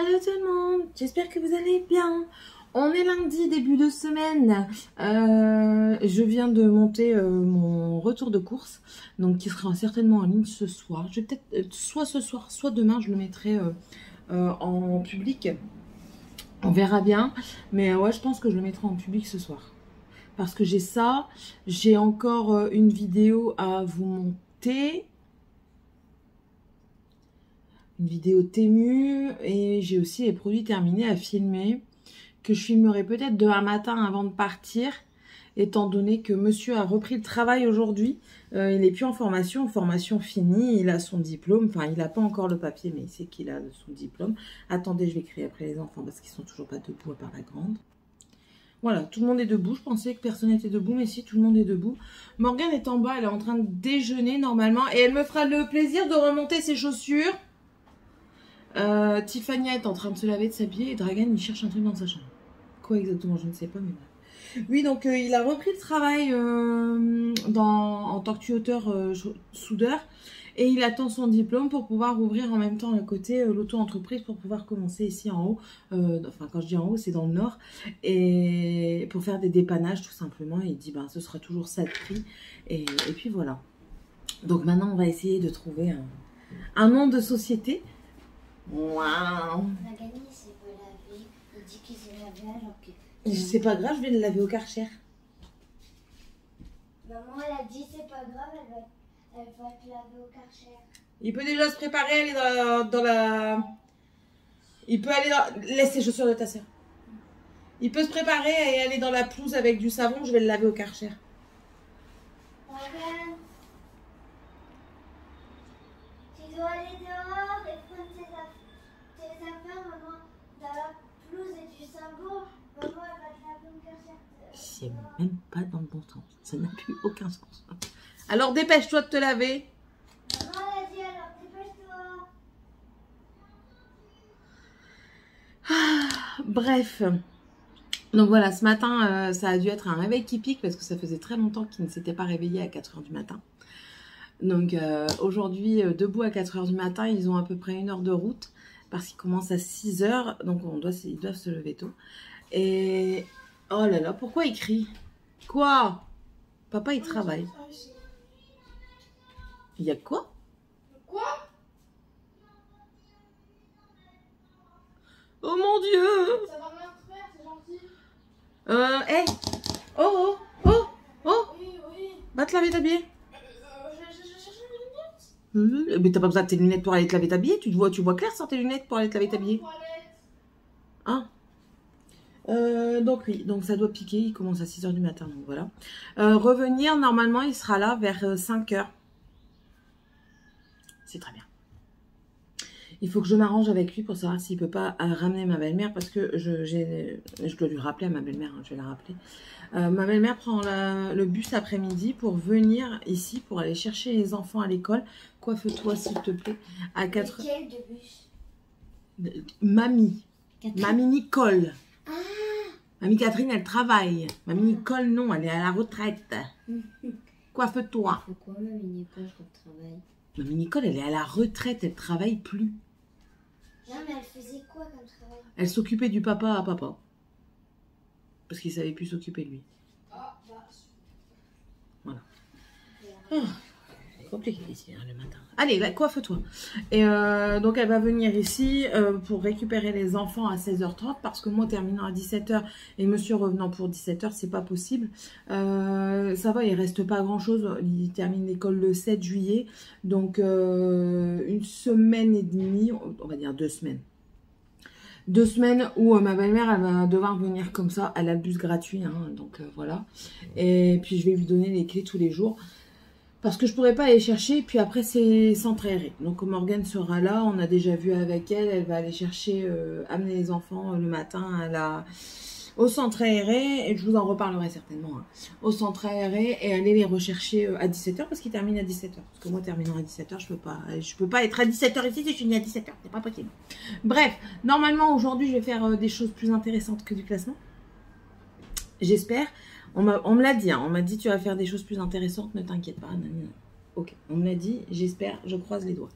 Allô tout le monde, j'espère que vous allez bien. On est lundi, début de semaine. Je viens de monter mon retour de course, donc qui sera certainement en ligne ce soir. Je vais peut-être, soit ce soir, soit demain, je le mettrai en public. On verra bien, mais ouais, je pense que je le mettrai en public ce soir. Parce que j'ai ça, j'ai encore une vidéo à vous monter. Une vidéo Temu et j'ai aussi les produits terminés à filmer que je filmerai peut-être demain matin avant de partir, étant donné que monsieur a repris le travail aujourd'hui. Il n'est plus en formation finie, il a son diplôme, enfin il n'a pas encore le papier mais il sait qu'il a son diplôme. Attendez, je vais crier après les enfants parce qu'ils sont toujours pas debout à part la grande. Voilà, tout le monde est debout, je pensais que personne n'était debout mais si, tout le monde est debout. Morgane est en bas, elle est en train de déjeuner normalement et elle me fera le plaisir de remonter ses chaussures. Tiffany est en train de se laver, de s'habiller et Dragan il cherche un truc dans sa chambre. Quoi exactement, je ne sais pas, mais bref. Oui, donc il a repris le travail en tant que tuyauteur soudeur et il attend son diplôme pour pouvoir ouvrir en même temps à côté l'auto-entreprise pour pouvoir commencer ici en haut. Enfin, quand je dis en haut, c'est dans le nord et pour faire des dépannages tout simplement. Et il dit, ben, ce sera toujours ça de prix et puis voilà. Donc maintenant, on va essayer de trouver un nom de société. Waouh! Dragan il s'est pas lavé, il dit qu'il s'est lavé alors que... C'est pas grave, je vais le laver au Karcher. Maman elle a dit c'est pas grave, elle va te laver au Karcher. Il peut déjà se préparer, aller dans la... Il peut aller dans... Laisse les chaussures de ta soeur. Il peut se préparer et aller dans la pelouse avec du savon, je vais le laver au Karcher. Dragan, tu dois aller dehors et prendre tes affaires, maman, dans la pelouse et du savon. Maman elle va te laver au Karcher. C'est même pas dans le bon sens. Ça n'a plus aucun sens. Alors dépêche-toi de te laver. Maman elle a dit alors dépêche-toi. Bref. Donc voilà, ce matin, ça a dû être un réveil qui pique parce que ça faisait très longtemps qu'il ne s'était pas réveillé à 4 h du matin. Donc aujourd'hui, debout à 4 h du matin, ils ont à peu près 1 heure de route parce qu'ils commencent à 6 h. Donc ils doivent se lever tôt. Et oh là là, pourquoi il crie? Quoi? Papa, il travaille. Il y a quoi? Quoi? Oh mon Dieu! Ça va rien te faire, c'est gentil. Hey! Oh, oh, oh, oh! Oui, oui. Va te laver t'habiller. Je cherche mes lunettes. Mais t'as pas besoin de tes lunettes pour aller te laver t'habiller. Tu vois clair sans tes lunettes pour aller te laver t'habiller. Hein? Donc oui, donc ça doit piquer. Il commence à 6 h du matin, donc voilà. Revenir, normalement, il sera là vers 5 h. C'est très bien. Il faut que je m'arrange avec lui pour savoir s'il peut pas ramener ma belle-mère parce que je dois lui rappeler à ma belle-mère, hein, je vais la rappeler. Ma belle-mère prend le bus après-midi pour venir ici pour aller chercher les enfants à l'école. Coiffe-toi s'il te plaît à 4 h. Quel de bus? Mamie. Catherine. Mamie Nicole. Ah. Mamie Catherine, elle travaille. Mamie Nicole, non, elle est à la retraite. Coiffe-toi. Pourquoi Mamie Nicole comme travail? Mamie Nicole, elle est à la retraite, elle travaille plus. Non mais elle faisait quoi comme travail? Elle s'occupait du papa à papa. Parce qu'il savait plus s'occuper de lui. Ah bah... Voilà. C'est compliqué ici, hein, le matin. Allez, là, coiffe-toi. Et donc, elle va venir ici pour récupérer les enfants à 16 h 30 parce que moi, terminant à 17 h et monsieur revenant pour 17 h, c'est pas possible. Ça va, il reste pas grand-chose. Il termine l'école le 7 juillet. Donc, 1 semaine et demie, on va dire 2 semaines. 2 semaines où ma belle-mère, elle va devoir venir comme ça. Elle a le bus gratuit, hein, donc voilà. Et puis, je vais lui donner les clés tous les jours. Parce que je pourrais pas aller chercher, puis après c'est centre aéré. Donc Morgane sera là, on a déjà vu avec elle, elle va aller chercher, amener les enfants le matin au centre aéré, et je vous en reparlerai certainement, hein, au centre aéré, et aller les rechercher à 17 h parce qu'ils terminent à 17 h. Parce que moi terminant à 17 h, je peux pas être à 17 h ici si je finis à 17 h, c'est pas possible. Bref, normalement aujourd'hui je vais faire des choses plus intéressantes que du classement. J'espère. On me l'a dit, hein, on m'a dit tu vas faire des choses plus intéressantes, ne t'inquiète pas. Non. Ok, on me l'a dit, j'espère, je croise les doigts.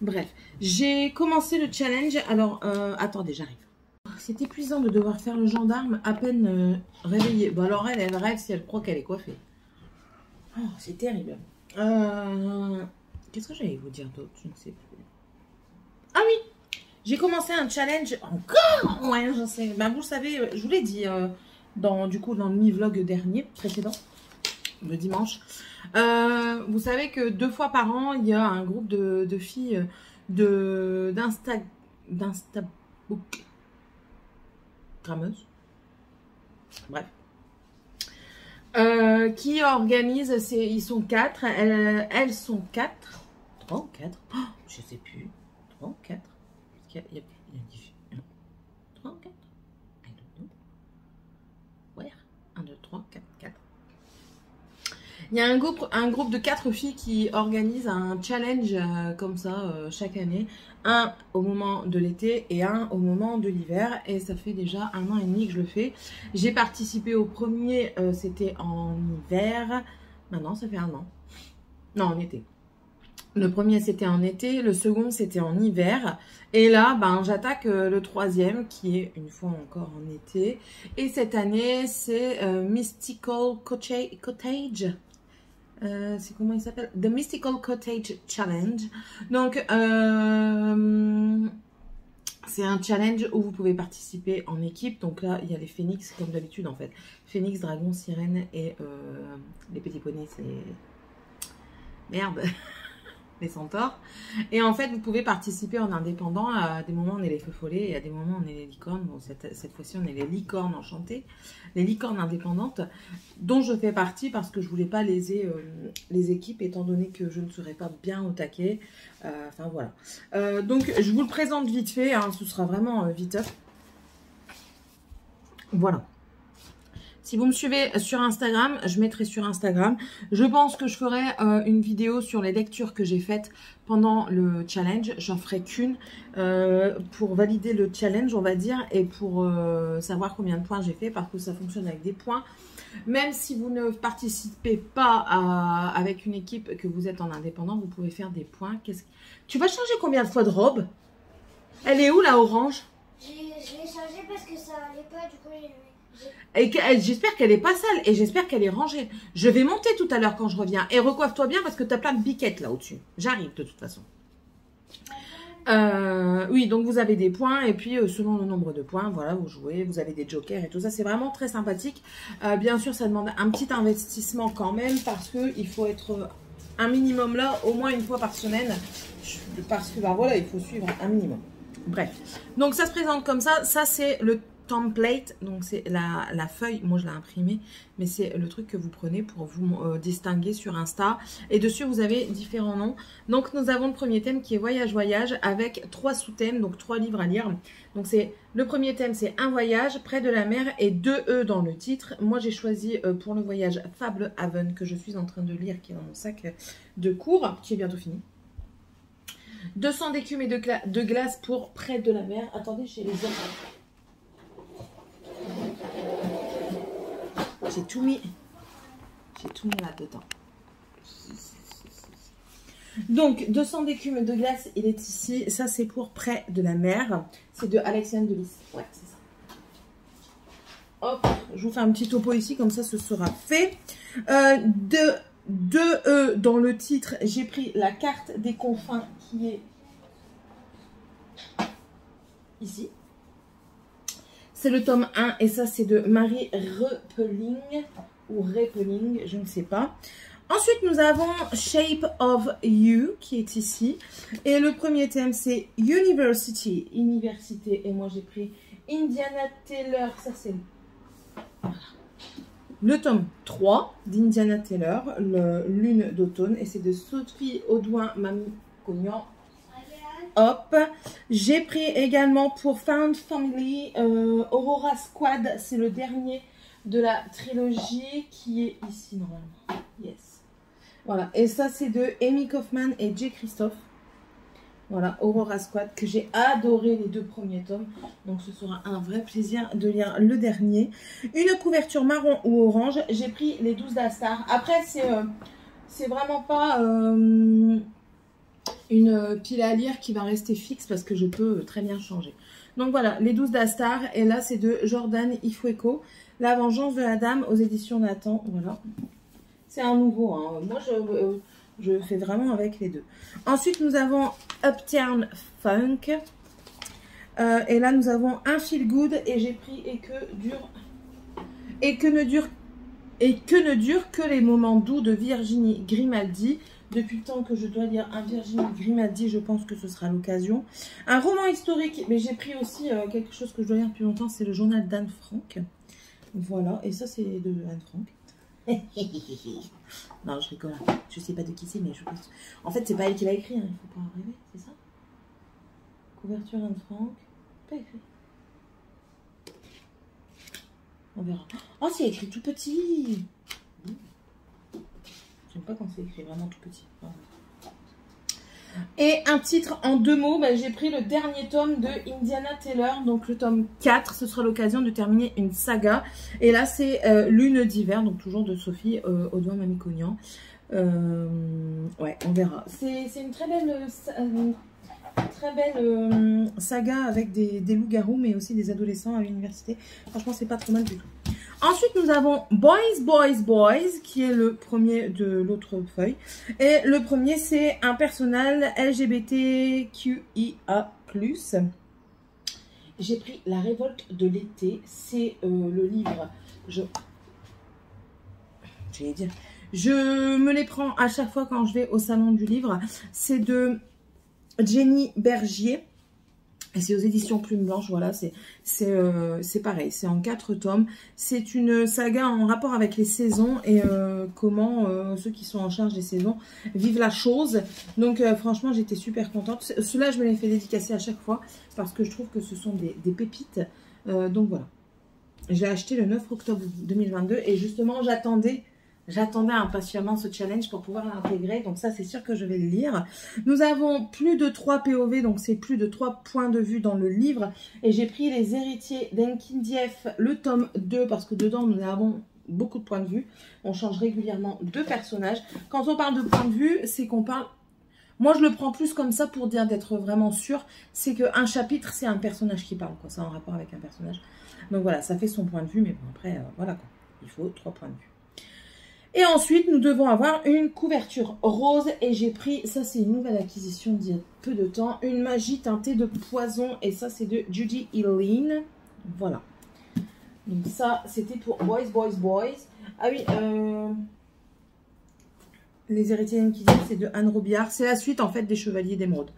Bref, j'ai commencé le challenge. Alors, attendez, j'arrive. C'est épuisant de devoir faire le gendarme à peine réveillée. Bon, alors elle rêve si elle croit qu'elle est coiffée. Oh, c'est terrible. Qu'est-ce que j'allais vous dire d'autre? Je ne sais plus. Ah oui, j'ai commencé un challenge encore. Ouais, je sais. Ben, vous le savez, je vous l'ai dit dans le mi-vlog précédent, le dimanche. Vous savez que 2 fois par an, il y a un groupe de filles d'Instagrammeuses. Bref. Qui organise, ils sont 4, elles sont 4. 3 ou 4, oh, je sais plus. 3 ou 4. Il y a 3 ou 4. I don't know. Where? 1, 2, 3, 4, 4. Il y a un groupe de 4 filles qui organise un challenge comme ça chaque année. Un au moment de l'été et un au moment de l'hiver. Et ça fait déjà 1 an et demi que je le fais. J'ai participé au premier, c'était en hiver. Maintenant, ça fait 1 an. Non, en été. Le premier, c'était en été. Le second, c'était en hiver. Et là, ben, j'attaque le 3e, qui est une fois encore en été. Et cette année, c'est Mystical Cottage. C'est comment il s'appelle? The Mystical Cottage Challenge. Donc, c'est un challenge où vous pouvez participer en équipe. Donc là, il y a les phénix, comme d'habitude, en fait. Phénix, dragon, sirène et les petits poneys, c'est... Merde. Les centaures. Et en fait, vous pouvez participer en indépendant. À des moments, on est les feux follets et à des moments, on est les licornes. Bon, cette fois-ci, on est les licornes enchantées. Les licornes indépendantes, dont je fais partie parce que je voulais pas léser les équipes, étant donné que je ne serais pas bien au taquet. Enfin, voilà. Donc, je vous le présente vite fait. Hein, ce sera vraiment viteuf. Voilà. Si vous me suivez sur Instagram, je mettrai sur Instagram. Je pense que je ferai une vidéo sur les lectures que j'ai faites pendant le challenge. J'en ferai qu'une pour valider le challenge, on va dire, et pour savoir combien de points j'ai fait, parce que ça fonctionne avec des points. Même si vous ne participez pas avec une équipe, que vous êtes en indépendant, vous pouvez faire des points. Tu vas changer combien de fois de robe? Elle est où, la orange? Je l'ai changée parce que ça allait pas, du coup j'ai... Et j'espère qu'elle est pas sale et j'espère qu'elle est rangée. Je vais monter tout à l'heure quand je reviens. Et recoiffe-toi bien parce que tu as plein de biquettes là au-dessus. J'arrive de toute façon. Oui, donc vous avez des points et puis selon le nombre de points, voilà, vous jouez, vous avez des jokers et tout ça. C'est vraiment très sympathique. Bien sûr, ça demande un petit investissement quand même parce qu'il faut être un minimum là, au moins une fois par semaine. Parce que, bah voilà, il faut suivre un minimum. Bref. Donc ça se présente comme ça. Ça, c'est le template, donc c'est la feuille, moi je l'ai imprimée, mais c'est le truc que vous prenez pour vous distinguer sur Insta. Et dessus vous avez différents noms. Donc nous avons le premier thème qui est voyage avec 3 sous-thèmes, donc 3 livres à lire. Donc c'est le premier thème, c'est un voyage près de la mer et 2 E dans le titre. Moi j'ai choisi pour le voyage Fable Haven que je suis en train de lire, qui est dans mon sac de cours, qui est bientôt fini. 200 d'écume et de glace pour près de la mer. Attendez, j'ai les autres. J'ai tout mis là-dedans. Donc, 200 d'écume de glace, il est ici. Ça, c'est pour près de la mer. C'est de Alexandre Delis. Ouais, c'est ça. Hop, je vous fais un petit topo ici, comme ça, ce sera fait. Dans le titre, j'ai pris la carte des confins qui est ici. C'est le tome 1 et ça c'est de Marie Repeling ou Repeling, je ne sais pas. Ensuite nous avons Shape of You qui est ici. Et le premier thème c'est University, université. Et moi j'ai pris Indiana Taylor, ça c'est le tome 3 d'Indiana Taylor, Lune d'automne. Et c'est de Sophie Audouin-Mamie Cognan. Hop, j'ai pris également pour Found Family Aurora Squad, c'est le dernier de la trilogie qui est ici normalement. Yes. Voilà, et ça c'est de Amy Kaufman et Jay Christophe. Voilà, Aurora Squad, que j'ai adoré les 2 premiers tomes. Donc ce sera un vrai plaisir de lire le dernier. Une couverture marron ou orange. J'ai pris les 12 d'Astar. Après, c'est vraiment pas... une pile à lire qui va rester fixe parce que je peux très bien changer. Donc voilà, Les 12 d'Astar. Et là, c'est de Jordan Ifueko. La vengeance de la dame aux éditions Nathan. Voilà. C'est un nouveau. Hein. Moi, je fais vraiment avec les deux. Ensuite, nous avons Uptown Funk. Et là, nous avons un feel good. Et j'ai pris et que ne dure que les moments doux de Virginie Grimaldi. Depuis le temps que je dois lire un Virginie Grimaldi, je pense que ce sera l'occasion. Un roman historique, mais j'ai pris aussi quelque chose que je dois lire depuis longtemps, c'est le journal d'Anne Frank. Voilà, et ça c'est de Anne Frank. Non, je rigole. Je sais pas de qui c'est, mais je pense... En fait, c'est pas elle qui l'a écrit, hein. Il faut pas rêver, c'est ça? Couverture Anne Frank. Pas écrit. On verra. Oh, c'est écrit tout petit. J'aime pas quand c'est écrit vraiment tout petit. Et un titre en 2 mots, bah, j'ai pris le dernier tome de Indiana Taylor, donc le tome 4, ce sera l'occasion de terminer une saga. Et là c'est Lune d'hiver, donc toujours de Sophie Audouin Mamikonian. Ouais, on verra. C'est une très belle saga avec des loups-garous, mais aussi des adolescents à l'université. Franchement, c'est pas trop mal du tout. Ensuite, nous avons Boys, Boys, Boys, qui est le premier de l'autre feuille. Et le premier, c'est un personnage LGBTQIA+. J'ai pris La révolte de l'été. C'est le livre... Je me les prends à chaque fois quand je vais au salon du livre. C'est de Jenny Bergier. Et c'est aux éditions Plume Blanche, voilà, c'est pareil, c'est en 4 tomes. C'est une saga en rapport avec les saisons et comment ceux qui sont en charge des saisons vivent la chose. Donc franchement, j'étais super contente. Ceux-là, je me les fais dédicacer à chaque fois parce que je trouve que ce sont des pépites. Donc voilà. J'ai acheté le 9 octobre 2022 et justement, j'attendais impatiemment ce challenge pour pouvoir l'intégrer. Donc ça, c'est sûr que je vais le lire. Nous avons plus de 3 POV, donc c'est plus de 3 points de vue dans le livre. Et j'ai pris Les héritiers d'Enkindieff, le tome 2, parce que dedans, nous avons beaucoup de points de vue. On change régulièrement de personnages. Quand on parle de points de vue, c'est qu'on parle... Moi, je le prends plus comme ça pour dire d'être vraiment sûr. C'est qu'un chapitre, c'est un personnage qui parle, quoi. C'est en rapport avec un personnage. Donc voilà, ça fait son point de vue. Mais bon, après, voilà quoi. Il faut 3 points de vue. Et ensuite, nous devons avoir une couverture rose. Et j'ai pris, ça c'est une nouvelle acquisition d'il y a peu de temps, une magie teintée de poison. Et ça c'est de Judy Eileen. Voilà. Donc ça, c'était pour Boys, Boys, Boys. Ah oui, Les héritiers d'Enkindieff, c'est de Anne Robillard. C'est la suite en fait des Chevaliers d'Émeraude.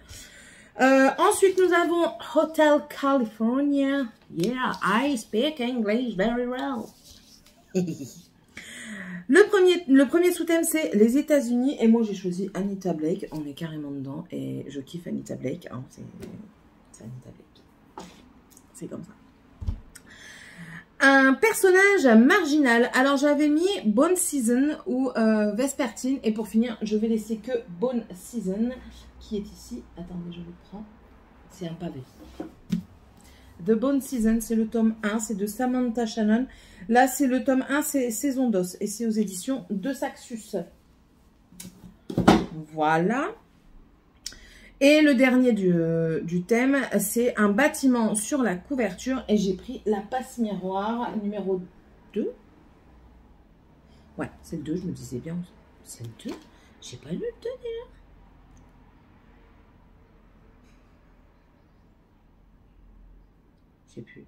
Ensuite, nous avons Hotel California. Yeah, I speak English very well. Le premier sous-thème, c'est les États-Unis. Et moi, j'ai choisi Anita Blake. On est carrément dedans. Et je kiffe Anita Blake. Hein, c'est Anita Blake. C'est comme ça. Un personnage marginal. Alors, j'avais mis Bone Season ou Vespertine. Et pour finir, je vais laisser que Bone Season qui est ici. Attendez, je le prends. C'est un pavé. The Bone Season, c'est le tome 1, c'est de Samantha Shannon. Là, c'est le tome 1, c'est Saison d'os. Et c'est aux éditions de Saxus. Voilà. Et le dernier du thème, c'est un bâtiment sur la couverture. Et j'ai pris la passe miroir numéro 2. Ouais, c'est le 2, je me disais bien. C'est le 2. J'ai pas lu le 2 déjà. Plus.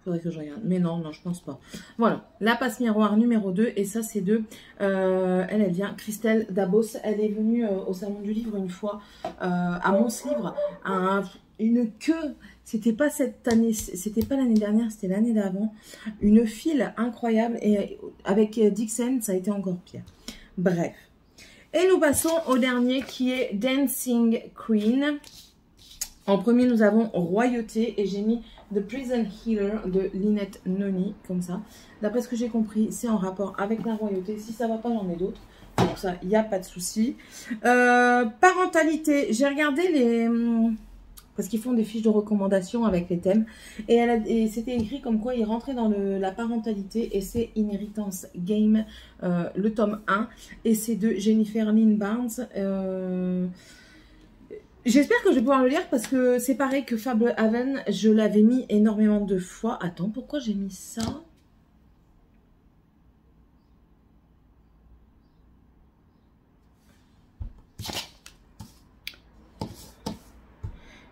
Faudrait que je regarde. Mais non, je pense pas. Voilà. La passe miroir numéro 2. Et ça, c'est de... elle vient. Christelle Dabos. Elle est venue au Salon du Livre une fois à Mons Livre. Une queue. C'était pas cette année. C'était pas l'année dernière. C'était l'année d'avant. Une file incroyable. Et avec Dixon, ça a été encore pire. Bref. Et nous passons au dernier qui est Dancing Queen. En premier, nous avons Royauté. Et j'ai mis The Prison Healer de Lynette Noni, comme ça. D'après ce que j'ai compris, c'est en rapport avec la royauté. Si ça va pas, j'en ai d'autres. Pour ça, il n'y a pas de souci. Parentalité, j'ai regardé les... Parce qu'ils font des fiches de recommandation avec les thèmes. Et c'était écrit comme quoi ils rentraient dans la parentalité. Et c'est Inheritance Game, le tome 1. Et c'est de Jennifer Lynn Barnes. J'espère que je vais pouvoir le lire parce que c'est pareil que Fable Haven, je l'avais mis énormément de fois. Attends, pourquoi j'ai mis ça?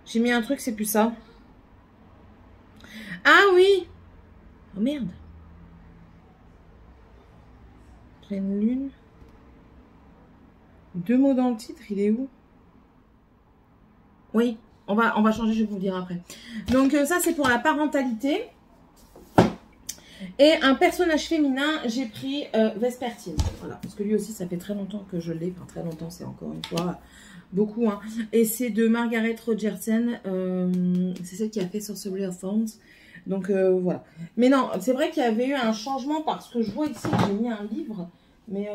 J'ai mis un truc, c'est plus ça. Ah oui! Oh merde! Pleine lune. 2 mots dans le titre, il est où? Oui, on va changer, je vais vous le dire après. Donc ça, c'est pour la parentalité. Et un personnage féminin, j'ai pris Vespertine. Voilà, parce que lui aussi, ça fait très longtemps que je l'ai. Enfin, très longtemps, c'est encore une fois beaucoup. Hein. Et c'est de Margaret Rogerson. C'est celle qui a fait Sorcery of Thorns. Donc voilà. Mais non, c'est vrai qu'il y avait eu un changement parce que je vois ici que j'ai mis un livre. Mais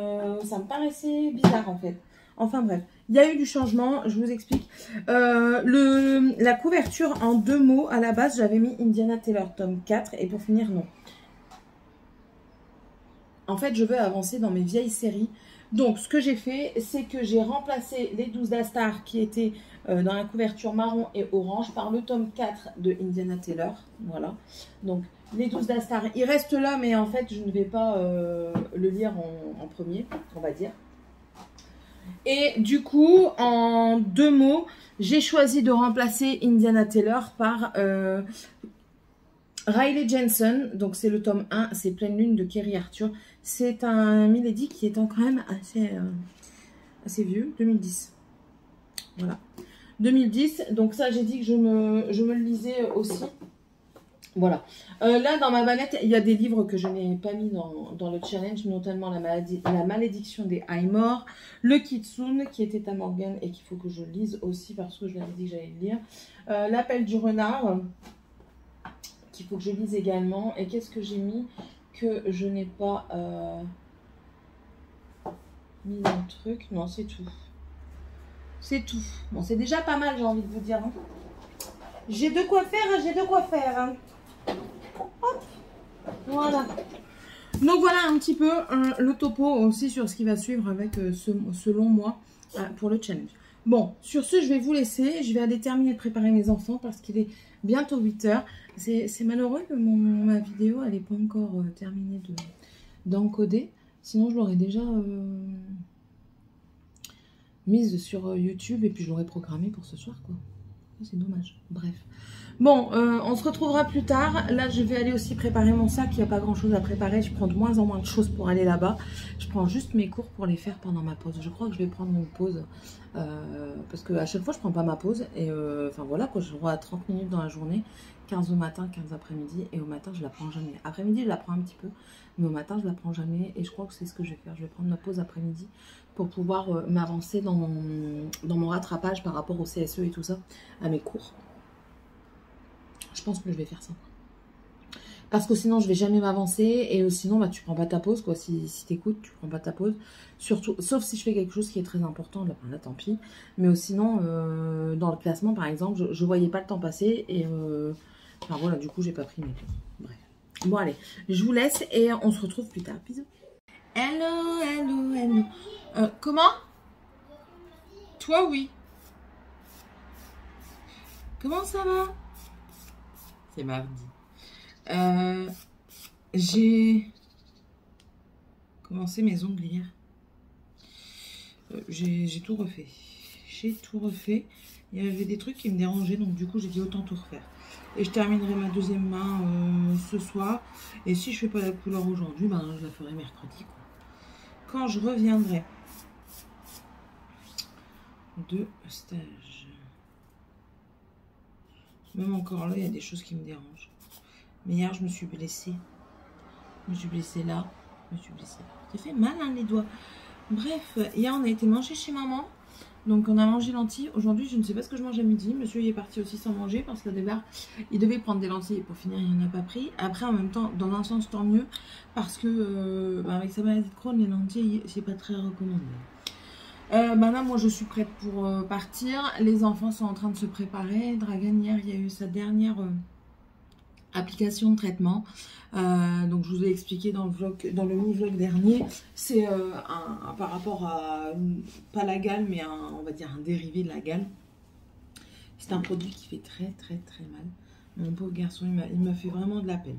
ça me paraissait bizarre en fait. Enfin bref, il y a eu du changement, je vous explique. La couverture en 2 mots, à la base, j'avais mis Indiana Taylor, tome 4. Et pour finir, non. En fait, je veux avancer dans mes vieilles séries. Donc, ce que j'ai fait, c'est que j'ai remplacé les 12 d'Astar qui étaient dans la couverture marron et orange par le tome 4 de Indiana Taylor. Voilà. Donc, les 12 d'Astar, ils restent là, mais en fait, je ne vais pas le lire en premier, on va dire. Et du coup, en 2 mots, j'ai choisi de remplacer Indiana Taylor par Riley Jensen. Donc, c'est le tome 1, c'est Pleine Lune de Kerry Arthur. C'est un Milady qui est quand même assez vieux, 2010. Voilà. 2010, donc ça, j'ai dit que je me le lisais aussi. Voilà. Là, dans ma manette, il y a des livres que je n'ai pas mis dans le challenge, notamment la malédiction des Highmore, le Kitsune, qui était à Morgan et qu'il faut que je lise aussi parce que je l'avais dit que j'allais le lire. L'appel du renard, qu'il faut que je lise également. Et qu'est-ce que j'ai mis que je n'ai pas mis dans le truc? Non, c'est tout. C'est tout. Bon, c'est déjà pas mal, j'ai envie de vous dire. Hein. J'ai de quoi faire, j'ai de quoi faire. Hein. Hop. Voilà. Donc voilà un petit peu le topo aussi sur ce qui va suivre avec selon moi pour le challenge. Bon, sur ce, je vais vous laisser. Je vais aller terminer de préparer mes enfants parce qu'il est bientôt 8 h. C'est malheureux que ma vidéo, elle n'est pas encore terminée d'encoder. Sinon, je l'aurais déjà mise sur YouTube et puis je l'aurais programmée pour ce soir, quoi. C'est dommage. Bref. Bon, on se retrouvera plus tard. Là, je vais aller aussi préparer mon sac. Il n'y a pas grand-chose à préparer. Je prends de moins en moins de choses pour aller là-bas. Je prends juste mes cours pour les faire pendant ma pause. Je crois que je vais prendre une pause. Parce qu'à chaque fois, je ne prends pas ma pause. Et enfin, voilà, quoi, je vois à 30 minutes dans la journée. 15 au matin, 15 après-midi. Et au matin, je la prends jamais. Après-midi, je la prends un petit peu. Mais au matin, je la prends jamais. Et je crois que c'est ce que je vais faire. Je vais prendre ma pause après-midi pour pouvoir m'avancer dans mon rattrapage par rapport au CSE et tout ça, à mes cours. Je pense que je vais faire ça. Parce que sinon, je vais jamais m'avancer. Et sinon, bah, tu prends pas ta pause, quoi. Si t'écoutes, tu prends pas ta pause. Surtout, sauf si je fais quelque chose qui est très important. Là, tant pis. Mais sinon, dans le classement, par exemple, je voyais pas le temps passer. Et enfin, voilà, du coup, j'ai pas pris mes pauses. Bref. Bon, allez. Je vous laisse et on se retrouve plus tard. Bisous. Hello, hello, hello. Comment? Toi, oui. Comment ça va? C'est mardi. J'ai commencé mes ongles hier. J'ai tout refait. J'ai tout refait. Il y avait des trucs qui me dérangeaient, donc du coup j'ai dit autant tout refaire. Et je terminerai ma deuxième main ce soir. Et si je fais pas la couleur aujourd'hui, ben je la ferai mercredi, quoi. Quand je reviendrai de stage. Même encore là, il y a des choses qui me dérangent. Mais hier, je me suis blessée. Je me suis blessée là. Je me suis blessée là. Ça fait mal, hein, les doigts. Bref, hier, on a été manger chez maman. Donc, on a mangé lentilles. Aujourd'hui, je ne sais pas ce que je mange à midi. Monsieur il est parti aussi sans manger parce qu'au départ, il devait prendre des lentilles. Et pour finir, il n'en a pas pris. Après, en même temps, dans un sens, tant mieux. Parce que, avec sa maladie de Crohn, les lentilles, c'est pas très recommandé. Là, moi, je suis prête pour partir. Les enfants sont en train de se préparer. Dragan, hier, il y a eu sa dernière application de traitement. Donc, je vous ai expliqué dans le mini-vlog dernier. C'est par rapport à, pas la gale, mais on va dire un dérivé de la gale. C'est un produit qui fait très mal. Mon pauvre garçon, il m'a fait vraiment de la peine.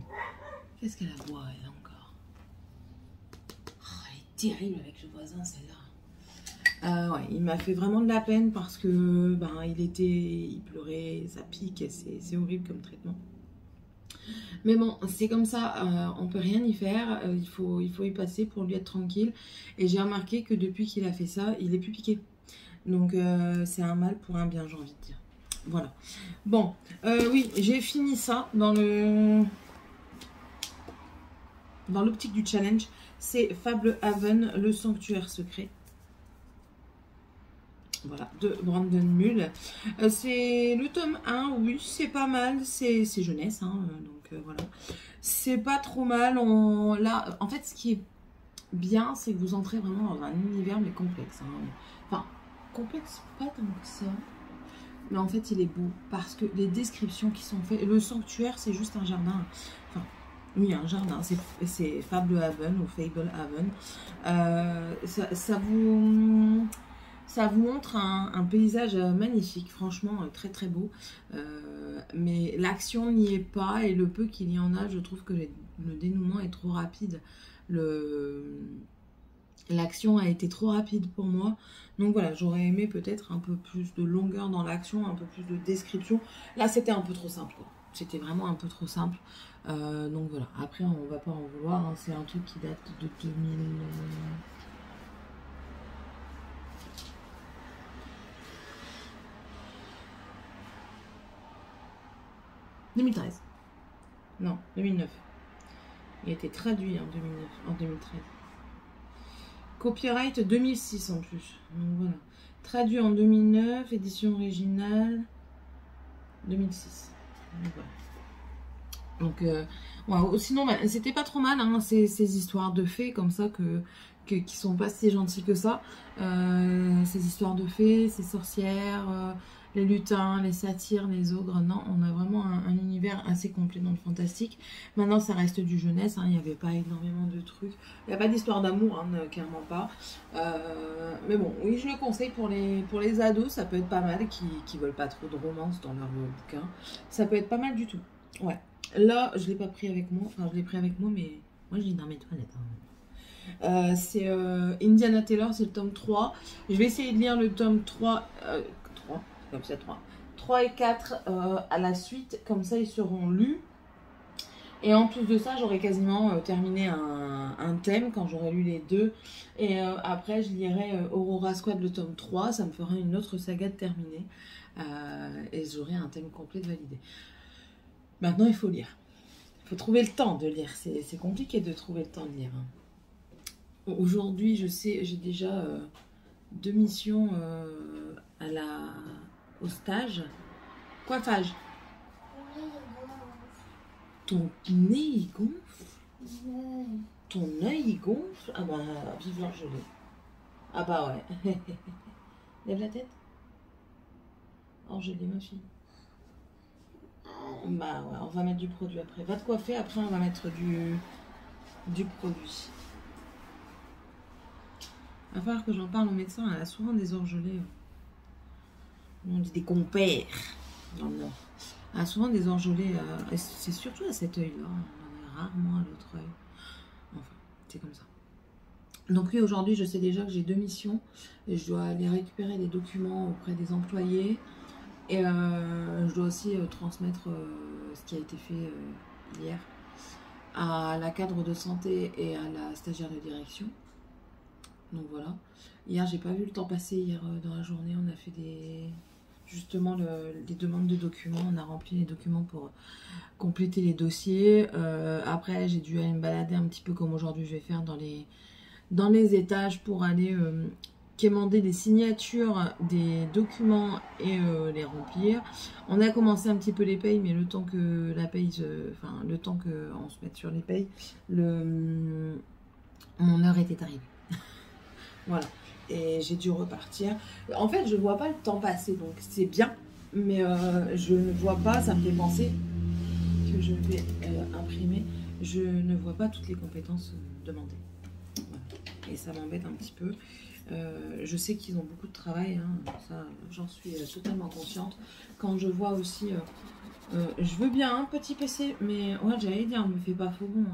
Qu'est-ce qu'elle a boire, elle, encore? Oh, elle est terrible avec le voisin, celle-là. Ouais, il m'a fait vraiment de la peine parce que ben, il pleurait, ça pique, c'est horrible comme traitement. Mais bon, c'est comme ça, on peut rien y faire, il faut y passer pour lui être tranquille. Et j'ai remarqué que depuis qu'il a fait ça, il est plus piqué. Donc c'est un mal pour un bien, j'ai envie de dire. Voilà. Bon, oui, j'ai fini ça dans l'optique du challenge. C'est Fable Haven, le sanctuaire secret. Voilà, de Brandon Mull. C'est le tome 1, oui, c'est pas mal, c'est jeunesse, hein, donc voilà. C'est pas trop mal. Là, en fait, ce qui est bien, c'est que vous entrez vraiment dans un univers, mais complexe. Hein. Enfin, complexe, pas tant que ça. Mais en fait, il est beau, parce que les descriptions qui sont faites... Le sanctuaire, c'est juste un jardin. Enfin, oui, un jardin, c'est Fable Haven ou Fable Haven. Ça vous montre un paysage magnifique, franchement très beau. Mais l'action n'y est pas, et le peu qu'il y en a, je trouve que le dénouement est trop rapide. L'action a été trop rapide pour moi. Donc voilà, j'aurais aimé peut-être un peu plus de longueur dans l'action, un peu plus de description. Là, c'était un peu trop simple, quoi. C'était vraiment un peu trop simple. Donc voilà, après, on va pas en vouloir. Hein. C'est un truc qui date de 2013. Non, 2009. Il a été traduit en 2013. Copyright 2006 en plus. Donc voilà. Traduit en 2009, édition originale 2006. Donc voilà. Sinon, bah, c'était pas trop mal, hein, ces histoires de fées comme ça qui sont pas si gentilles que ça. Ces histoires de fées, ces sorcières, les lutins, les satyres, les ogres. Non, on a vraiment un univers assez complet dans le fantastique. Maintenant, ça reste du jeunesse. Hein, il n'y avait pas énormément de trucs. Il n'y a pas d'histoire d'amour, hein, clairement pas. Mais bon, oui, je le conseille pour les ados. Ça peut être pas mal, qui veulent pas trop de romance dans leur bouquin. Ça peut être pas mal du tout. Ouais. Là, je l'ai pas pris avec moi. Enfin, je l'ai pris avec moi, mais moi, je l'ai dans mes toilettes. Hein. C'est Indiana Taylor, c'est le tome 3. Je vais essayer de lire le tome 3. 3, comme ça, 3. 3 et 4 à la suite. Comme ça, ils seront lus. Et en plus de ça, j'aurai quasiment terminé un thème quand j'aurai lu les deux. Et après, je lirai Aurora Squad, le tome 3. Ça me fera une autre saga de terminer. Et j'aurai un thème complet de validé. Maintenant, il faut lire. Il faut trouver le temps de lire. C'est compliqué de trouver le temps de lire. Hein. Aujourd'hui, je sais, j'ai déjà 2 missions au stage. Coiffage. Ton nez, il gonfle. Ton œil, il gonfle. Ah bah, vive l'engelé. Ah bah ouais. Lève la tête. Engelé, ma fille. Bah ouais, on va mettre du produit après. Va te coiffer, après on va mettre du produit. Il va falloir que j'en parle au médecin, elle a souvent des orgelets. On dit des compères dans le nord. Elle a souvent des orgelets, c'est surtout à cet œil-là, on en a rarement à l'autre œil. Enfin, c'est comme ça. Donc oui, aujourd'hui, je sais déjà que j'ai 2 missions. Et je dois aller récupérer des documents auprès des employés. Et je dois aussi transmettre ce qui a été fait hier à la cadre de santé et à la stagiaire de direction. Donc voilà. Hier, j'ai pas vu le temps passer. Hier, dans la journée, on a fait justement les demandes de documents. On a rempli les documents pour compléter les dossiers. Après, j'ai dû aller me balader un petit peu comme aujourd'hui je vais faire dans les étages pour aller quémander des signatures des documents et les remplir. On a commencé un petit peu les payes, mais le temps que la paye, le temps qu'on se mette sur les payes, mon heure était arrivée. Voilà. Et j'ai dû repartir. En fait, je ne vois pas le temps passer, donc c'est bien. Mais je ne vois pas, ça me fait penser que je vais imprimer. Je ne vois pas toutes les compétences demandées. Voilà. et ça m'embête un petit peu. Je sais qu'ils ont beaucoup de travail, hein, ça j'en suis totalement consciente. Quand je vois aussi, je veux bien un petit PC, mais ouais, j'allais dire, me fais pas faux bon.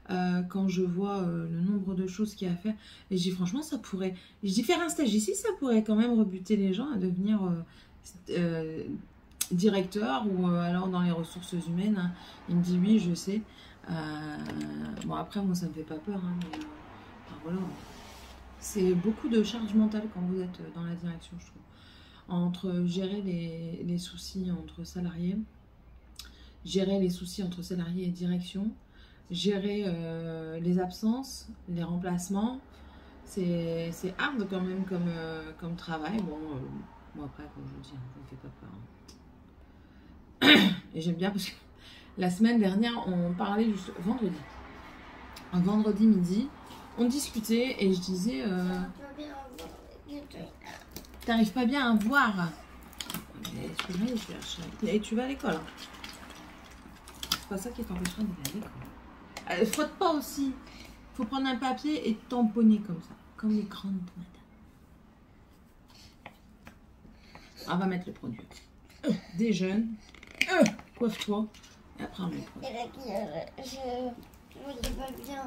Hein. Quand je vois le nombre de choses qu'il y a à faire, et je dis franchement, ça pourrait. Je dis faire un stage ici, ça pourrait quand même rebuter les gens à devenir directeur ou alors dans les ressources humaines. Hein. Il me dit oui, je sais. Bon, après, moi, ça me fait pas peur, hein, mais enfin, voilà. C'est beaucoup de charge mentale quand vous êtes dans la direction, je trouve. Entre gérer les soucis entre salariés, gérer les soucis entre salariés et direction, gérer les absences, les remplacements, c'est hard quand même comme travail. Bon, moi après, comme je vous dis, ça me fait pas peur. Hein. Et j'aime bien parce que la semaine dernière, on parlait juste vendredi. Un vendredi midi, on discutait et je disais... T'arrives pas bien à voir. Et tu vas à l'école. Hein. C'est pas ça qui t'empêchera d'aller à l'école. Frotte pas aussi. Faut prendre un papier et tamponner comme ça. Comme les grandes madames. On va mettre le produit. Déjeune. Coiffe-toi. Et après on met le produit. Et là, je ne pas bien.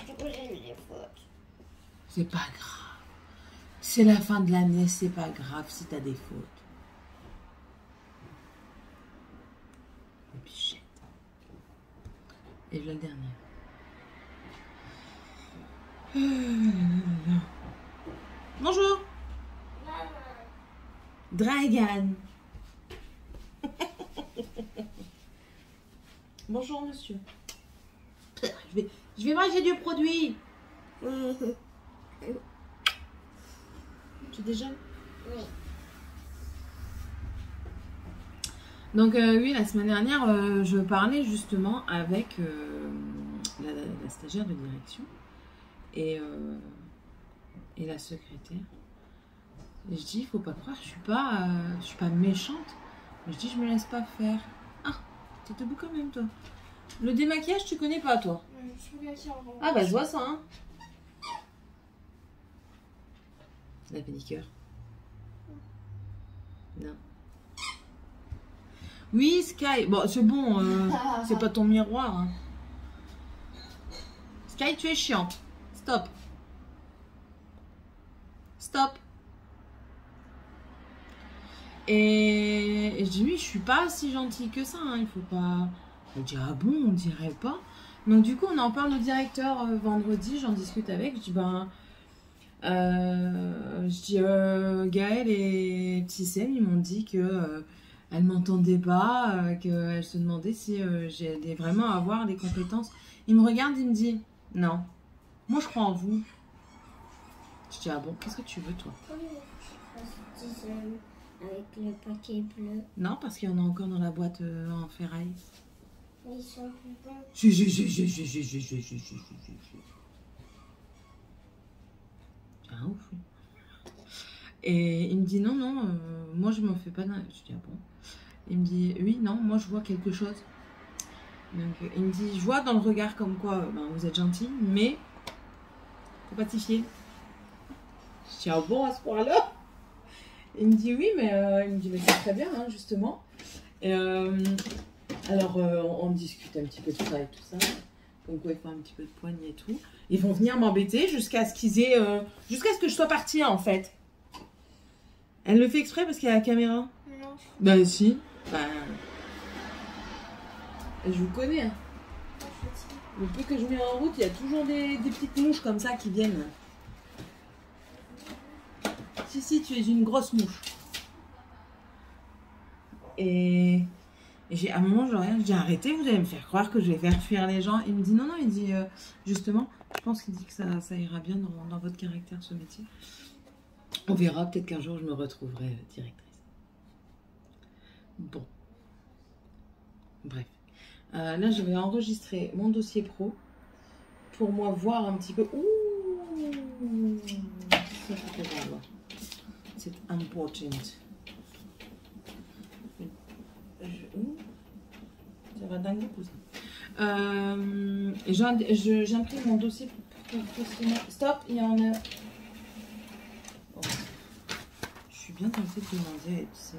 Du coup, j'ai eu des fautes. C'est pas grave. C'est la fin de l'année, c'est pas grave si t'as des fautes. Et puis jette. Et le dernier. Bonjour. Dragan. Bonjour monsieur. Je vais manger du produit. Tu déjeunes? Oui. Donc oui, la semaine dernière, je parlais justement avec la stagiaire de direction et la secrétaire. Et je dis, il faut pas croire, je suis pas méchante. Je dis, je me laisse pas faire. Ah, t'es debout quand même toi. Le démaquillage, tu connais pas toi? Ah bah je vois ça. Hein. La pédicure. Non. Oui, Sky. Bon, c'est bon. C'est pas ton miroir. Hein. Sky, tu es chiante. Stop. Stop. Et je dis, oui, je suis pas si gentille que ça. Hein. Il faut pas... Elle dit, ah bon, on dirait pas. Donc du coup, on en parle au directeur vendredi. J'en discute avec. Je dis, ben... Gaël et Petit Sem, ils m'ont dit que elles m'entendaient pas, qu'elles se demandaient si j'allais vraiment avoir les compétences. Il me regarde, il me dit non, moi je crois en vous. Je dis ah bon, qu'est-ce que tu veux toi? Avec le paquet bleu. Non, parce qu'il y en a encore dans la boîte en ferraille. Ils sont plus bons. Ah ouf. Et il me dit non, moi je m'en fais pas. Je dis ah bon. Il me dit oui, non, moi je vois quelque chose. Donc il me dit je vois dans le regard comme quoi vous êtes gentil, mais faut pas t'y fier. Je dis ah bon à ce point-là. Il me dit oui, mais c'est très bien hein, justement. Et, alors on discute un petit peu de ça et tout ça. Donc il faut un petit peu de poignée et tout. Ils vont venir m'embêter jusqu'à ce qu'ils aient, jusqu'à ce que je sois partie en fait. Elle le fait exprès parce qu'il y a la caméra. Non. Bah si. Bah, je vous connais. Hein. Le peu que je mets en route, il y a toujours des petites mouches comme ça qui viennent. Si, tu es une grosse mouche. Et à un moment, j'ai arrêté, vous allez me faire croire que je vais faire fuir les gens. Il me dit non, il dit justement, je pense qu'il dit que ça ira bien dans votre caractère, ce métier. On verra, peut-être qu'un jour je me retrouverai directrice. Bon. Bref. Là, je vais enregistrer mon dossier pro pour moi voir un petit peu. Ouh, ça faut que je vois. C'est important. Ça va dingue beaucoup ça. J'imprime mon dossier pour Stop, il y en a. Oh. Je suis bien tentée de demander à Epson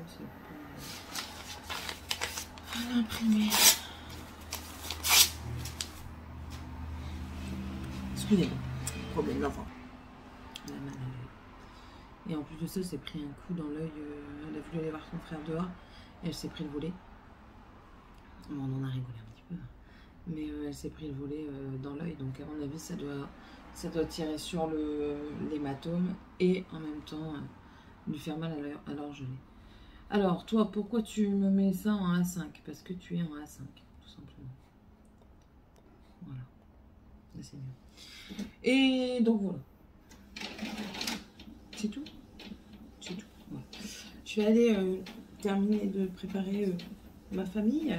pour l'imprimer. Excusez-moi, problème d'enfant. Elle a mal à l'œil. Et en plus de ça, elle s'est pris un coup dans l'œil. Elle a voulu aller voir son frère dehors et elle s'est pris le volet. Bon, on en a rigolé un petit peu. Mais elle s'est pris le volet dans l'œil. Donc à mon avis, ça doit tirer sur l'hématome et en même temps lui faire mal à l'orgelet. Alors, toi, pourquoi tu me mets ça en A5? Parce que tu es en A5, tout simplement. Voilà. Là, c'est mieux. Et donc, voilà. C'est tout. C'est tout. Voilà. Je vais aller terminer de préparer ma famille.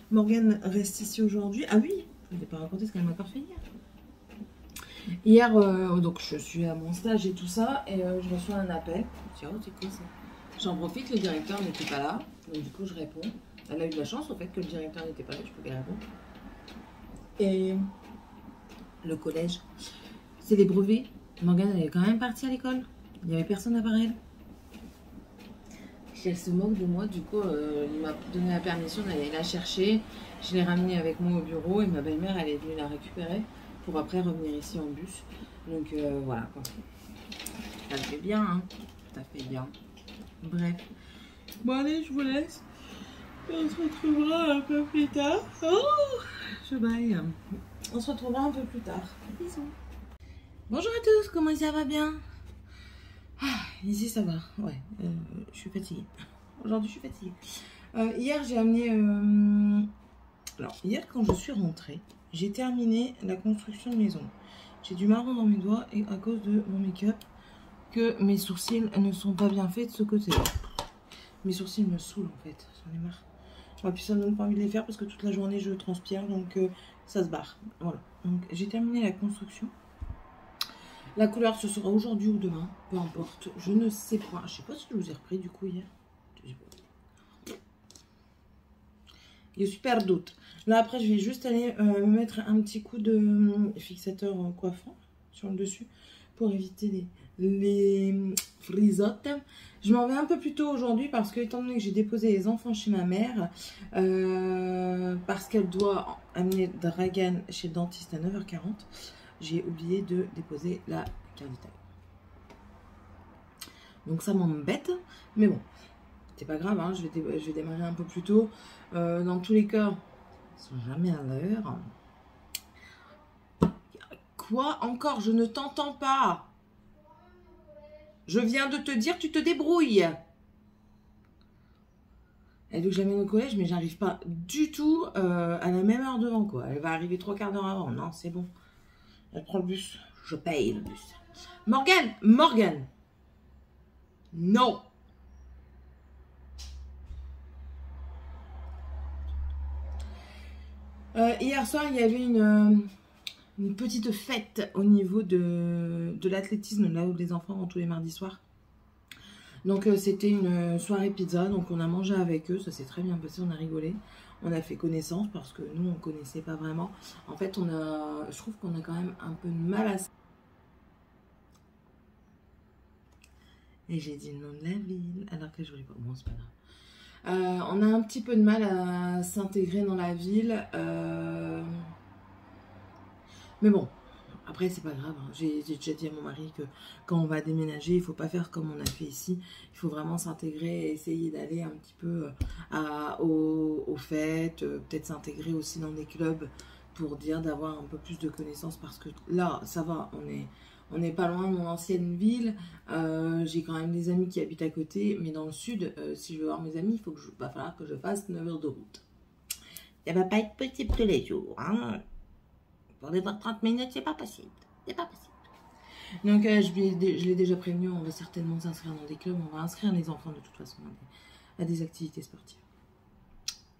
Morgane reste ici aujourd'hui. Ah oui, je ne vous ai pas raconté ce qu'elle m'a encore fait hier. Hier, donc je suis à mon stage et tout ça, et je reçois un appel. Je me dis, oh, c'est quoi ça? J'en profite, le directeur n'était pas là, donc du coup je réponds. Elle a eu de la chance au fait que le directeur n'était pas là, je pouvais répondre. Et le collège, c'est les brevets. Morgane, elle est quand même partie à l'école. Il n'y avait personne à part elle. Elle se moque de moi, du coup, il m'a donné la permission d'aller la chercher. Je l'ai ramenée avec moi au bureau et ma belle-mère, elle est venue la récupérer pour après revenir ici en bus. Donc voilà quoi. Ça fait bien, hein. Ça fait bien. Bref. Bon allez, je vous laisse. On se retrouvera un peu plus tard. Oh, je baille. On se retrouvera un peu plus tard. Bisous. Bonjour à tous, comment ça va bien? Ici ça va, ouais, je suis fatiguée. Aujourd'hui je suis fatiguée. Hier j'ai amené... Alors hier quand je suis rentrée, j'ai terminé la construction de maison. J'ai du marron dans mes doigts et à cause de mon make-up que mes sourcils ne sont pas bien faits de ce côté-là. Mes sourcils me saoulent en fait, j'en ai marre. Et puis ça ne me donne pas envie de les faire parce que toute la journée je transpire, donc ça se barre. Voilà, donc j'ai terminé la construction. La couleur ce sera aujourd'hui ou demain, peu importe, je ne sais pas. Je sais pas si je vous ai repris du coup hier. Il y a super doute. Là après je vais juste aller me mettre un petit coup de fixateur coiffant sur le dessus pour éviter les frisottes. Je m'en vais un peu plus tôt aujourd'hui parce que étant donné que j'ai déposé les enfants chez ma mère, parce qu'elle doit amener Dragan chez le dentiste à 9h40, j'ai oublié de déposer la carte vitale. Donc ça m'embête, mais bon, c'est pas grave, hein, je vais démarrer un peu plus tôt. Dans tous les cas, ils sont jamais à l'heure. Quoi encore? Je ne t'entends pas. Je viens de te dire, tu te débrouilles. Elle veut que je l'amène au collège, mais j'arrive pas du tout à la même heure devant, quoi. Elle va arriver 3 quarts d'heure avant. Non, c'est bon. Elle prend le bus. Je paye le bus. Morgane, Morgane. Non. Hier soir, il y avait une petite fête au niveau de l'athlétisme, là où les enfants vont tous les mardis soirs. Donc c'était une soirée pizza, donc on a mangé avec eux, ça s'est très bien passé, on a rigolé. On a fait connaissance parce que nous on ne connaissait pas vraiment. En fait je trouve qu'on a quand même un peu de mal à... Et j'ai dit le nom de la ville alors que je voulais pas. Bon, c'est pas grave. On a un petit peu de mal à s'intégrer dans la ville. Mais bon, après c'est pas grave. Hein. J'ai déjà dit à mon mari que quand on va déménager, il faut pas faire comme on a fait ici. Il faut vraiment s'intégrer et essayer d'aller un petit peu aux fêtes. Peut-être s'intégrer aussi dans des clubs pour dire d'avoir un peu plus de connaissances. Parce que là, ça va, on n'est pas loin de mon ancienne ville. J'ai quand même des amis qui habitent à côté. Mais dans le sud, si je veux voir mes amis, va falloir que je fasse 9 heures de route. Ça va pas être possible tous les jours. Hein. Pour des 30 minutes, c'est pas possible. C'est pas possible. Donc, je l'ai déjà prévenu. On va certainement s'inscrire dans des clubs. On va inscrire les enfants de toute façon à des activités sportives.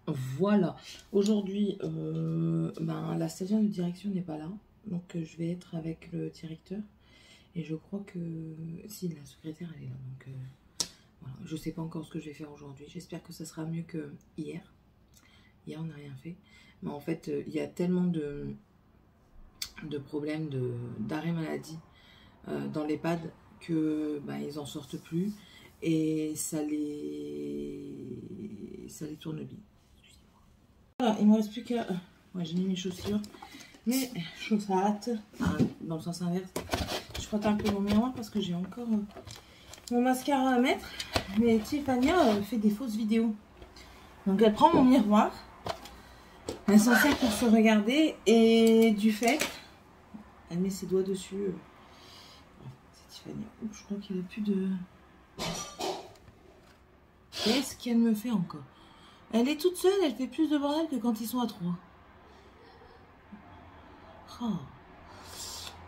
Voilà. Aujourd'hui, la stagiaire de direction n'est pas là. Donc, je vais être avec le directeur. Et je crois que... Si, la secrétaire, elle est là. Donc, voilà. Je ne sais pas encore ce que je vais faire aujourd'hui. J'espère que ça sera mieux que hier. Hier, on n'a rien fait. Mais en fait, il y a tellement de de problèmes d'arrêt maladie dans l'EHPAD que ils en sortent plus et ça les tourne bien. Voilà, il me reste plus qu'à... Ouais, j'ai mis mes chaussures, mes chaussettes, dans le sens inverse. Je frotte un peu mon miroir parce que j'ai encore mon mascara à mettre. Mais Tiffania fait des fausses vidéos. Donc elle prend mon miroir, elle s'en sert pour se regarder et du fait, elle met ses doigts dessus. C'est Tiffania. Ouh, je crois qu'il a plus de... Qu'est-ce qu'elle me fait encore? Elle est toute seule, elle fait plus de bordel que quand ils sont à 3. Oh.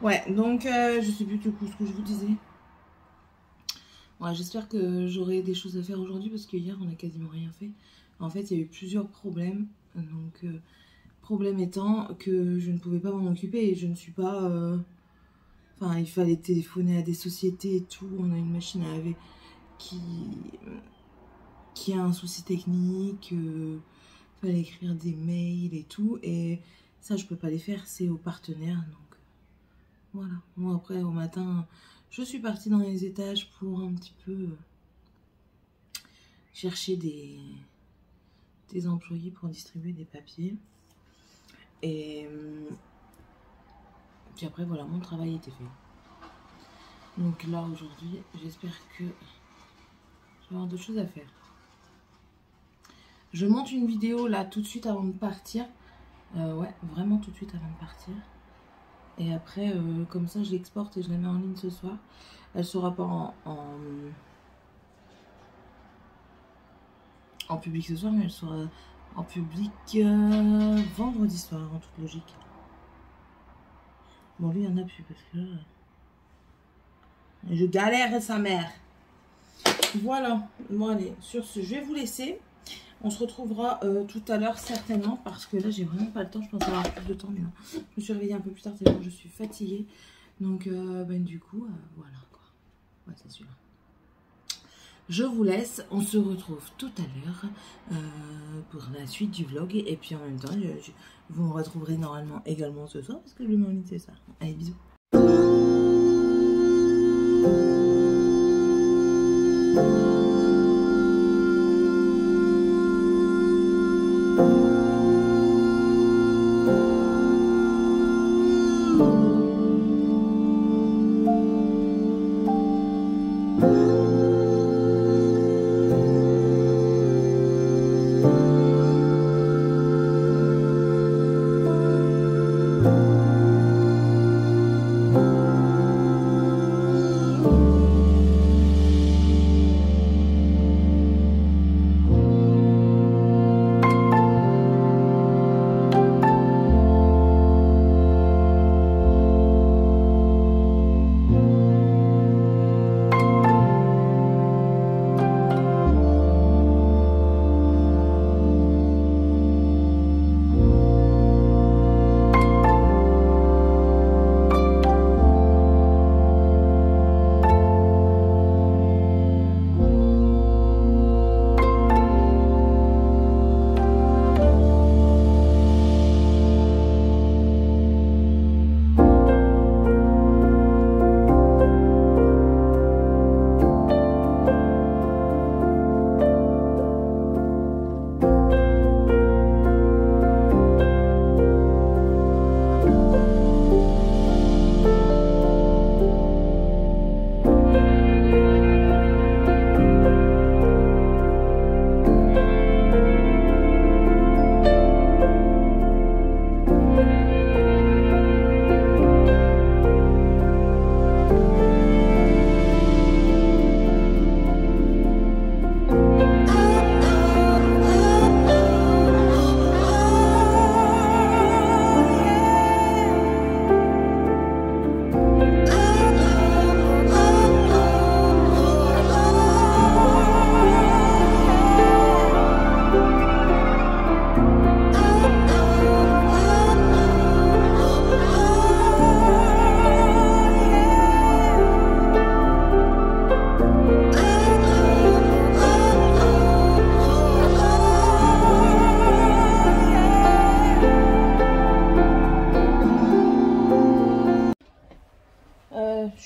Ouais, donc je sais plus du coup ce que je vous disais. Ouais, j'espère que j'aurai des choses à faire aujourd'hui parce que hier on a quasiment rien fait. En fait, il y a eu plusieurs problèmes. Donc, problème étant que je ne pouvais pas m'en occuper et je ne suis pas... Enfin, il fallait téléphoner à des sociétés et tout. On a une machine à laver qui a un souci technique. Il fallait écrire des mails et tout. Et ça, je peux pas les faire. C'est aux partenaires. Donc, voilà. Moi, après, au matin, je suis partie dans les étages pour un petit peu chercher des employés pour distribuer des papiers. Et puis après, voilà, mon travail était fait. Donc là, aujourd'hui, j'espère que je vais avoir d'autres choses à faire. Je monte une vidéo là tout de suite avant de partir. Ouais, vraiment tout de suite avant de partir. Et après, comme ça, je l'exporte et je la mets en ligne ce soir. Elle sera pas en public ce soir, mais elle sera en public vendredi soir, en toute logique. Bon, lui, il y en a plus parce que là, je galère sa mère. Voilà. Bon, allez, sur ce, je vais vous laisser. On se retrouvera tout à l'heure certainement parce que là, j'ai vraiment pas le temps. Je pense avoir plus de temps, mais non. Je me suis réveillée un peu plus tard, tellement je suis fatiguée. Donc, du coup, voilà quoi. Ouais, c'est sûr. Je vous laisse, on se retrouve tout à l'heure pour la suite du vlog. Et puis en même temps, vous me retrouverez normalement également ce soir parce que je le mets en ligne ce soir. Allez, bisous.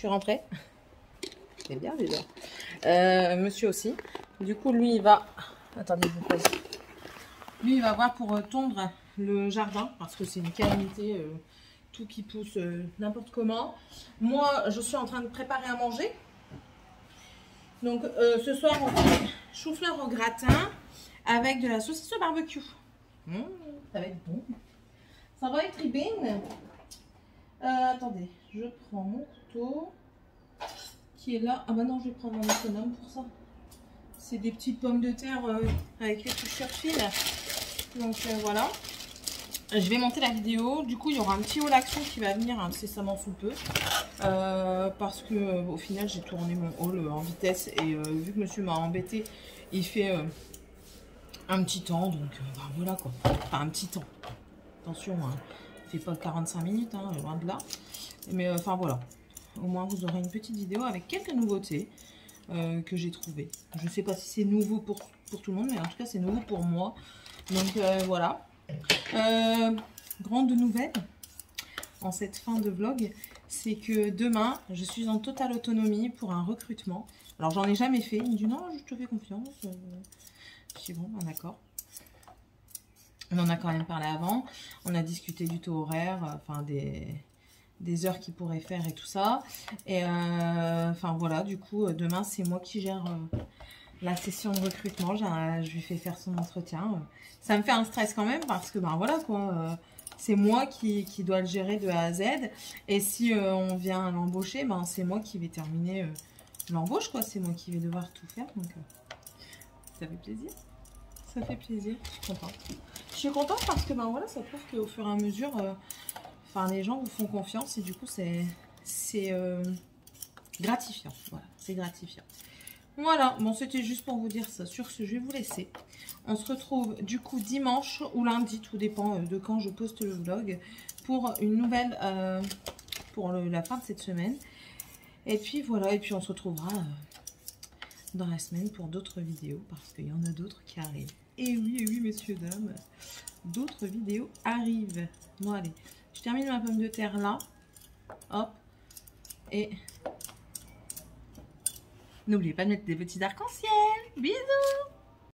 suis rentrée. C'est bien déjà. Monsieur aussi. Du coup, lui, il va... Attendez, je vous pose. Lui, il va voir pour tondre le jardin parce que c'est une calamité, tout qui pousse n'importe comment. Moi, je suis en train de préparer à manger. Donc, ce soir, on fait chou-fleur au gratin avec de la saucisse au barbecue. Ça va être bon. Ça va être bien. Attendez, je prends mon couteau qui est là. Ah bah non, je vais prendre mon économe pour ça. C'est des petites pommes de terre avec les touchures fines. Donc voilà. Je vais monter la vidéo. Du coup, il y aura un petit haul action qui va venir incessamment sous peu. Parce que au final, j'ai tourné mon haul en vitesse. Et vu que monsieur m'a embêté, il fait un petit temps. Donc bah, voilà quoi. Enfin, un petit temps. Attention, hein. Il fait pas 45 minutes, hein, loin de là. Mais enfin voilà. Au moins, vous aurez une petite vidéo avec quelques nouveautés que j'ai trouvées. Je ne sais pas si c'est nouveau pour tout le monde, mais en tout cas, c'est nouveau pour moi. Donc voilà. Grande nouvelle en cette fin de vlog, c'est que demain, je suis en totale autonomie pour un recrutement. Alors, j'en ai jamais fait. Il me dit non, je te fais confiance. Je dis bon, ben, d'accord. On en a quand même parlé avant. On a discuté du taux horaire, enfin des heures qu'il pourrait faire et tout ça. Et enfin voilà, du coup, demain, c'est moi qui gère la session de recrutement. Je lui fais faire son entretien. Ça me fait un stress quand même parce que ben voilà quoi. C'est moi qui dois le gérer de A à Z. Et si on vient l'embaucher, ben c'est moi qui vais terminer l'embauche quoi. C'est moi qui vais devoir tout faire. Donc ça fait plaisir. Ça fait plaisir. Je suis contente. Je suis contente parce que ben voilà, ça prouve qu'au fur et à mesure, enfin les gens vous font confiance et du coup c'est gratifiant. Voilà, c'est gratifiant. Voilà, bon c'était juste pour vous dire ça. Sur ce, je vais vous laisser. On se retrouve du coup dimanche ou lundi, tout dépend de quand je poste le vlog, pour une nouvelle, pour la fin de cette semaine. Et puis voilà, et puis on se retrouvera dans la semaine pour d'autres vidéos, parce qu'il y en a d'autres qui arrivent. Et oui, messieurs, dames, d'autres vidéos arrivent. Bon allez, je termine ma pomme de terre là. Hop. Et... n'oubliez pas de mettre des petits arcs-en-ciel. Bisous!